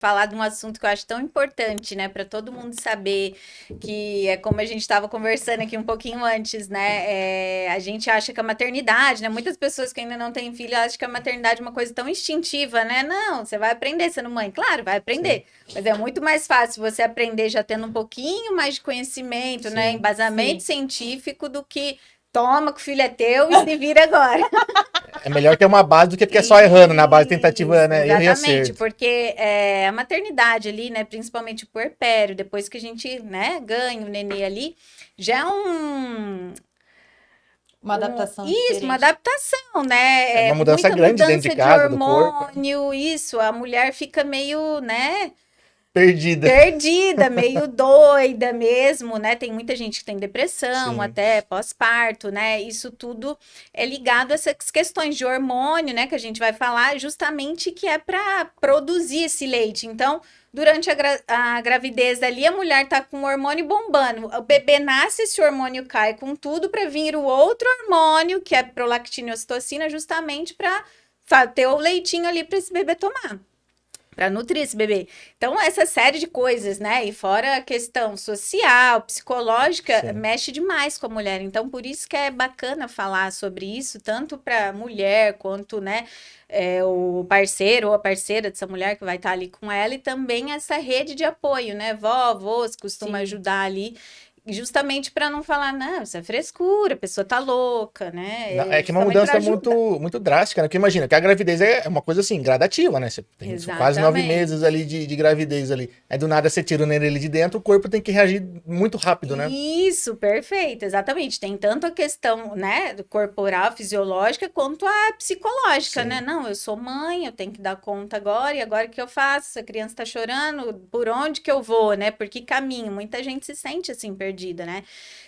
falar de um assunto que eu acho tão importante, né, para todo mundo saber, que é como a gente estava conversando aqui um pouquinho antes, né, a gente acha que a maternidade, né, muitas pessoas que ainda não têm filho acham que a maternidade é uma coisa tão instintiva, né, não, você vai aprender sendo mãe, claro, vai Sim, aprender, mas é muito mais fácil você aprender já tendo um pouquinho mais de conhecimento, né, sim. embasamento Sim. científico do que toma que o filho é teu e se vira agora. É melhor ter uma base do que ficar só errando na base tentativa, Isso, né? Erro e exatamente, acerto. porque a maternidade ali, né, principalmente o puerpério, depois que a gente, né, ganha o nenê ali, já é Uma adaptação isso, uma diferente. adaptação, É né, uma mudança muita grande dentro de mudança de casa, do corpo. hormônio, isso, a mulher fica meio, né, Perdida. perdida, meio doida mesmo, né? Tem muita gente que tem depressão, Sim. até pós-parto, né? Isso tudo é ligado a essas questões de hormônio, né? Que a gente vai falar, justamente que é para produzir esse leite. Então, durante a gravidez ali, a mulher tá com o hormônio bombando. O bebê nasce, esse hormônio cai com tudo para vir o outro hormônio, que é prolactina e ocitocina, justamente para ter o leitinho ali para esse bebê tomar para nutrir esse bebê. Então, essa série de coisas, né? E fora a questão social, psicológica, Sim. mexe demais com a mulher. Então, por isso que é bacana falar sobre isso, tanto para mulher quanto, né, o parceiro ou a parceira dessa mulher que vai estar ali com ela, e também essa rede de apoio, né? Vó, avós, costuma Sim. ajudar ali. Justamente para não falar, não, isso é frescura, a pessoa tá louca, Não, né? é que é uma Justamente para mudança muito, ajudar. muito drástica, né? Porque imagina que a gravidez é uma coisa assim, gradativa, né? Você tem são quase 9 meses Exatamente. ali de gravidez ali. Aí do nada você tira o neném ali de dentro, o corpo tem que reagir muito rápido, né? Isso, perfeito, exatamente. Tem tanto a questão, né, do corporal, fisiológica, quanto a psicológica, né? Sim. Não, eu sou mãe, eu tenho que dar conta agora, e agora o que eu faço? A criança tá chorando, por onde que eu vou, né? Por que caminho? Muita gente se sente assim perdida, né?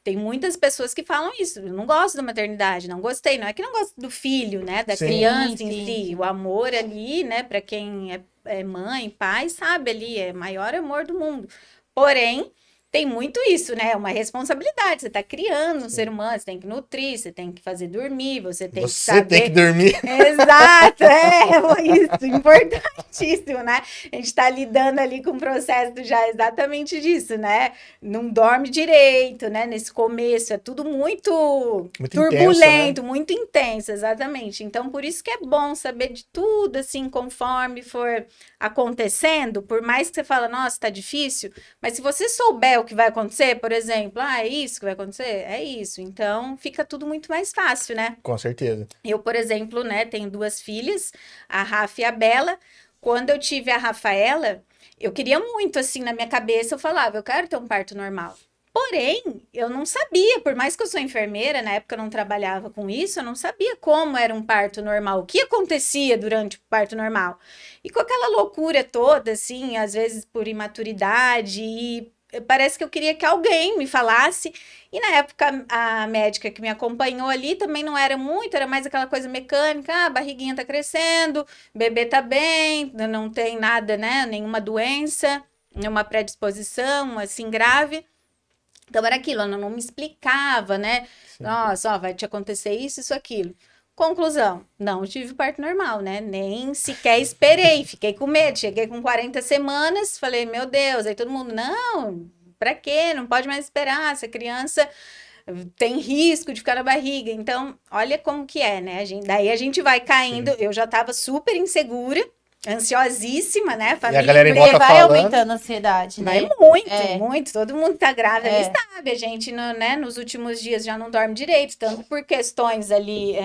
Tem muitas pessoas que falam isso. Eu não gosto da maternidade, não gostei. Não é que não gosto do filho, né? Da Sim. Sim, criança em sim, si. O sim. amor ali, né? Para quem é mãe, pai, sabe ali, é o maior amor do mundo. Porém, tem muito isso, né? É uma responsabilidade. Você está criando um ser Sim. humano, você tem que nutrir, você tem que fazer dormir, você tem que Você tem que saber. dormir. Exato, isso, importantíssimo, né? A gente está lidando ali com o processo já exatamente disso, né? Não dorme direito, né? Nesse começo, é tudo muito Muito intenso, né? turbulento, muito intenso, exatamente. Então, por isso que é bom saber de tudo, assim, conforme for acontecendo, por mais que você fala, nossa, tá difícil, mas se você souber o que vai acontecer, por exemplo, é isso que vai acontecer? É isso. Então, fica tudo muito mais fácil, né? Com certeza. Eu, por exemplo, né, tenho duas filhas, a Rafa e a Bela. Quando eu tive a Rafaela, eu queria muito, assim, na minha cabeça, eu falava, eu quero ter um parto normal. Porém, eu não sabia, por mais que eu sou enfermeira, na época eu não trabalhava com isso, eu não sabia como era um parto normal, o que acontecia durante o parto normal. E com aquela loucura toda, assim, às vezes por imaturidade, e parece que eu queria que alguém me falasse. E na época, a médica que me acompanhou ali também não era muito, era mais aquela coisa mecânica, ah, a barriguinha tá crescendo, o bebê tá bem, não tem nada, né, nenhuma doença, nenhuma predisposição, assim, grave. Então era aquilo, ela não me explicava, né? Sim. Nossa, ó, vai te acontecer isso, isso, aquilo. Conclusão, não tive parto normal, né? Nem sequer esperei, fiquei com medo. Cheguei com 40 semanas, falei, meu Deus, aí todo mundo, não, pra quê? Não pode mais esperar, essa criança tem risco de ficar na barriga. Então, olha como que é, né? Daí a gente vai caindo, Sim. eu já tava super insegura, ansiosíssima, né? E a Família galera em inteira. Porque volta vai falando. aumentando a ansiedade, Vai né? muito, É, muito. Todo mundo que tá grávida ali é. sabe. A gente, né, nos últimos dias já não dorme direito, tanto por questões ali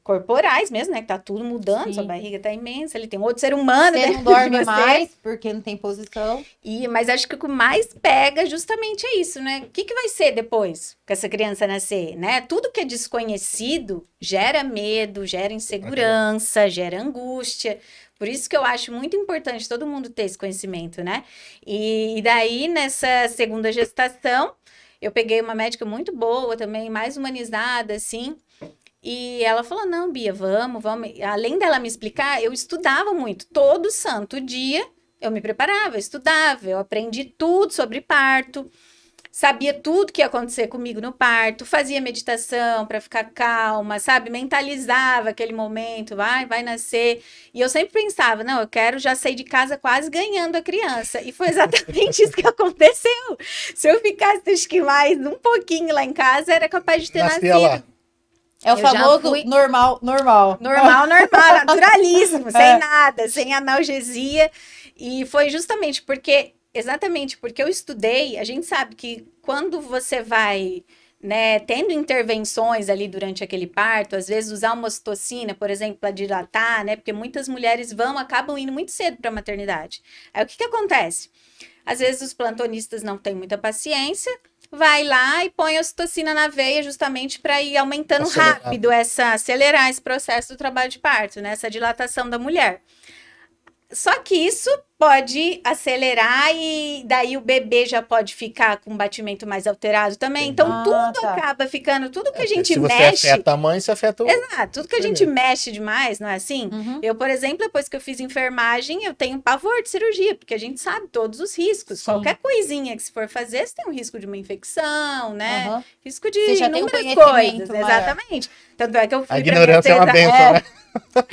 corporais mesmo, né? Que tá tudo mudando, sua Sim. barriga tá imensa, ele tem outro ser humano Você não dentro de dorme você. mais porque não tem posição. Mas acho que o que mais pega justamente é isso, né? O que que vai ser depois que essa criança nascer, né? Tudo que é desconhecido gera medo, gera insegurança, gera angústia. Por isso que eu acho muito importante todo mundo ter esse conhecimento, né? E daí, nessa segunda gestação, eu peguei uma médica muito boa também, mais humanizada, assim. E ela falou: não, Bia, vamos, vamos. Além dela me explicar, eu estudava muito. Todo santo dia eu me preparava, eu estudava, eu aprendi tudo sobre parto. sabia tudo que ia acontecer comigo no parto, fazia meditação para ficar calma, sabe? Mentalizava aquele momento, vai nascer. E eu sempre pensava, não, eu quero já sair de casa quase ganhando a criança. E foi exatamente isso que aconteceu. Se eu ficasse, acho que mais um pouquinho lá em casa, era capaz de ter Nascia nascido. lá. É o Eu já famoso fui- normal. Normal, naturalíssimo, sem nada, sem analgesia. E foi exatamente porque eu estudei, a gente sabe que quando você vai, né, tendo intervenções ali durante aquele parto, às vezes usar uma ocitocina, por exemplo, para dilatar, né, porque muitas mulheres acabam indo muito cedo para a maternidade. Aí o que acontece? Às vezes os plantonistas não têm muita paciência, vai lá e põe a ocitocina na veia justamente para ir aumentando rápido acelerar esse processo do trabalho de parto, né? Essa dilatação da mulher. Só que isso pode acelerar e daí o bebê já pode ficar com um batimento mais alterado também. Então tudo acaba ficando, tudo que a gente Se você mexe. afeta a mãe, você afeta o. Exato, tudo que a gente mexe demais, não é assim? Uhum. Eu, por exemplo, depois que eu fiz enfermagem, eu tenho pavor de cirurgia, porque a gente sabe todos os riscos. Sim. Qualquer coisinha que se for fazer, você tem um risco de uma infecção, né? Aham. Risco de Você já tem um inúmeras conhecimento coisas. maior. Exatamente. Tanto é que eu fui A pra ignorância é uma minha benção, né?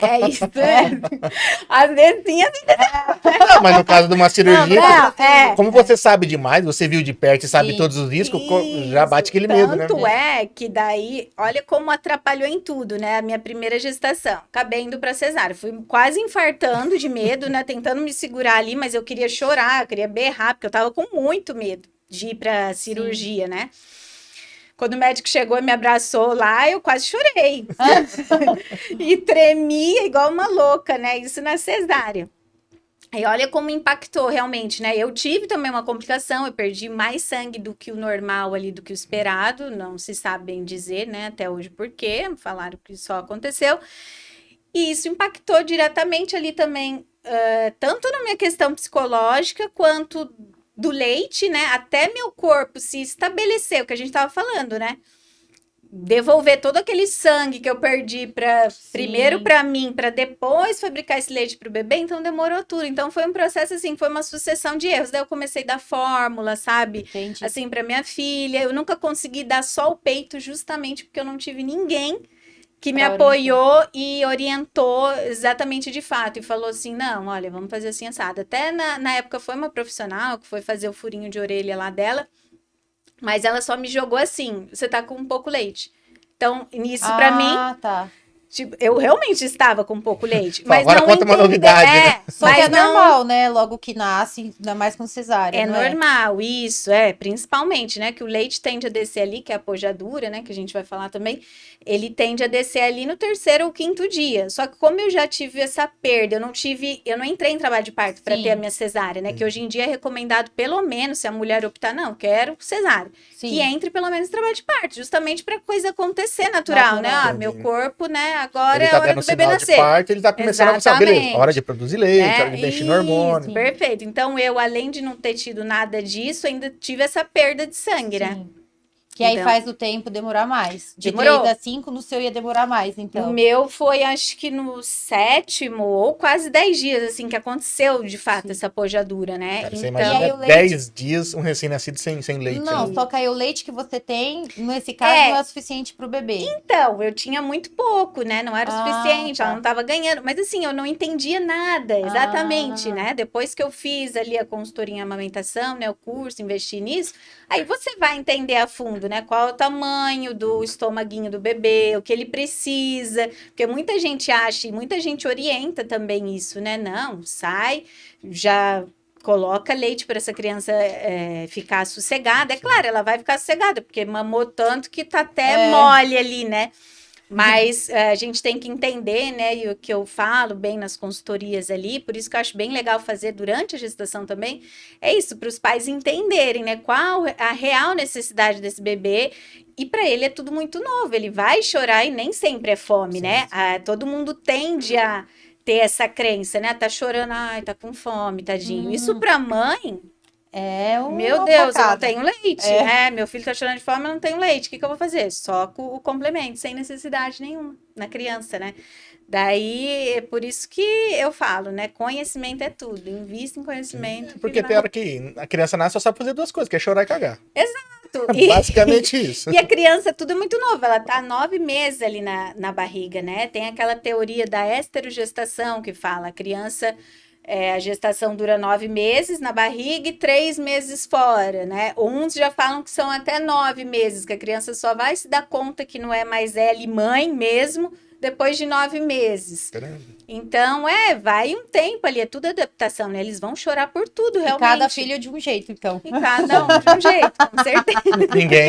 É isso. Às vezes sim, às vezes Não, mas no caso de uma cirurgia, não, como você sabe demais, você viu de perto e sabe Sim. todos os riscos, Isso. já bate aquele medo, né? Tanto é que daí, olha como atrapalhou em tudo, né? A minha primeira gestação. Acabei indo pra cesárea. Fui quase infartando de medo, né? Tentando me segurar ali, mas eu queria chorar, eu queria berrar, porque eu tava com muito medo de ir pra cirurgia, né? Quando o médico chegou e me abraçou lá, eu quase chorei. E tremia igual uma louca, né? Isso na cesárea. E olha como impactou realmente, né? Eu tive também uma complicação, eu perdi mais sangue do que o normal ali, do que o esperado, não se sabe bem dizer, né? Até hoje por quê, falaram que só aconteceu. E isso impactou diretamente ali também, tanto na minha questão psicológica, quanto do leite, né? Até meu corpo se estabeleceu, o que a gente tava falando, né? Devolver todo aquele sangue que eu perdi primeiro para mim, para depois fabricar esse leite para o bebê, então demorou tudo. Então foi um processo assim, foi uma sucessão de erros. Daí eu comecei a dar fórmula, sabe? Entendi. Assim, para minha filha. Eu nunca consegui dar só o peito, justamente porque eu não tive ninguém que me apoiou e orientou exatamente de fato. E falou assim: não, olha, vamos fazer assim assado. Até na época foi uma profissional que foi fazer o furinho de orelha lá dela. Mas ela só me jogou assim, você tá com pouco leite. Então, nisso pra mim, Tá. tipo, eu realmente estava com pouco leite. Mas agora não conta uma novidade, né? Só que é normal, né? Logo que nasce, ainda mais com cesárea, É não é? normal, isso, principalmente, né, que o leite tende a descer ali, que é a pojadura, né, que a gente vai falar também, ele tende a descer ali no 3º ou 5º dia, só que como eu já tive essa perda, eu não entrei em trabalho de parto para ter a minha cesárea, né, que hoje em dia é recomendado pelo menos, se a mulher optar, não, quero cesárea, que entre pelo menos em trabalho de parto, justamente para coisa acontecer natural, né, meu corpo, né, agora ele é hora do bebê nascer. De parto, ele tá começando a saber, beleza, hora de produzir leite, hora de mexer no hormônio. Perfeito, então eu, além de não ter tido nada disso, ainda tive essa perda de sangue, né? Que aí faz o tempo demorar mais. De Demorou. 3 a 5, no seu ia demorar mais, então. O meu foi, acho que no 7º ou quase 10 dias, assim, que aconteceu, de fato, essa pojadura, né? Cara, você então, imagina 10 dias um recém-nascido sem leite. Não, né? só que aí o leite que você tem, nesse caso, não é o suficiente pro bebê. Então, eu tinha muito pouco, né? Não era o suficiente, ela não tava ganhando. Mas assim, eu não entendia nada, exatamente, né? Depois que eu fiz ali a consultoria em amamentação, né? O curso, investi nisso, aí você vai entender a fundo, né? Qual é o tamanho do estomaguinho do bebê, o que ele precisa. Porque muita gente acha e muita gente orienta também isso, né? Não, sai, já coloca leite para essa criança ficar sossegada. É claro, ela vai ficar sossegada, porque mamou tanto que tá até mole ali, né? Mas a gente tem que entender, né? E o que eu falo bem nas consultorias ali, por isso que eu acho bem legal fazer durante a gestação também, é isso, para os pais entenderem, né? Qual a real necessidade desse bebê. E para ele é tudo muito novo, ele vai chorar e nem sempre é fome, né? Todo mundo tende a ter essa crença, né? Tá chorando, ai, tá com fome, tadinho. Isso pra mãe, meu Deus, eu não tenho leite, né? Meu filho tá chorando de fome, eu não tenho leite. O que eu vou fazer? Só com o complemento, sem necessidade nenhuma na criança, né? Daí, é por isso que eu falo, né? Conhecimento é tudo. Invista em conhecimento. Porque tem hora que a criança nasce só sabe fazer duas coisas, que é chorar e cagar. Exato. Basicamente isso. E a criança, tudo é muito novo. Ela tá 9 meses ali na barriga, né? Tem aquela teoria da esterogestação que fala, a criança... a gestação dura 9 meses na barriga e 3 meses fora, né? Uns já falam que são até 9 meses, que a criança só vai se dar conta que não é mais ela e mãe mesmo, depois de 9 meses. Caramba. Então, vai um tempo ali, é tudo adaptação, né? Eles vão chorar por tudo, E realmente. cada filho de um jeito, então. E cada um de um jeito, com certeza. Ninguém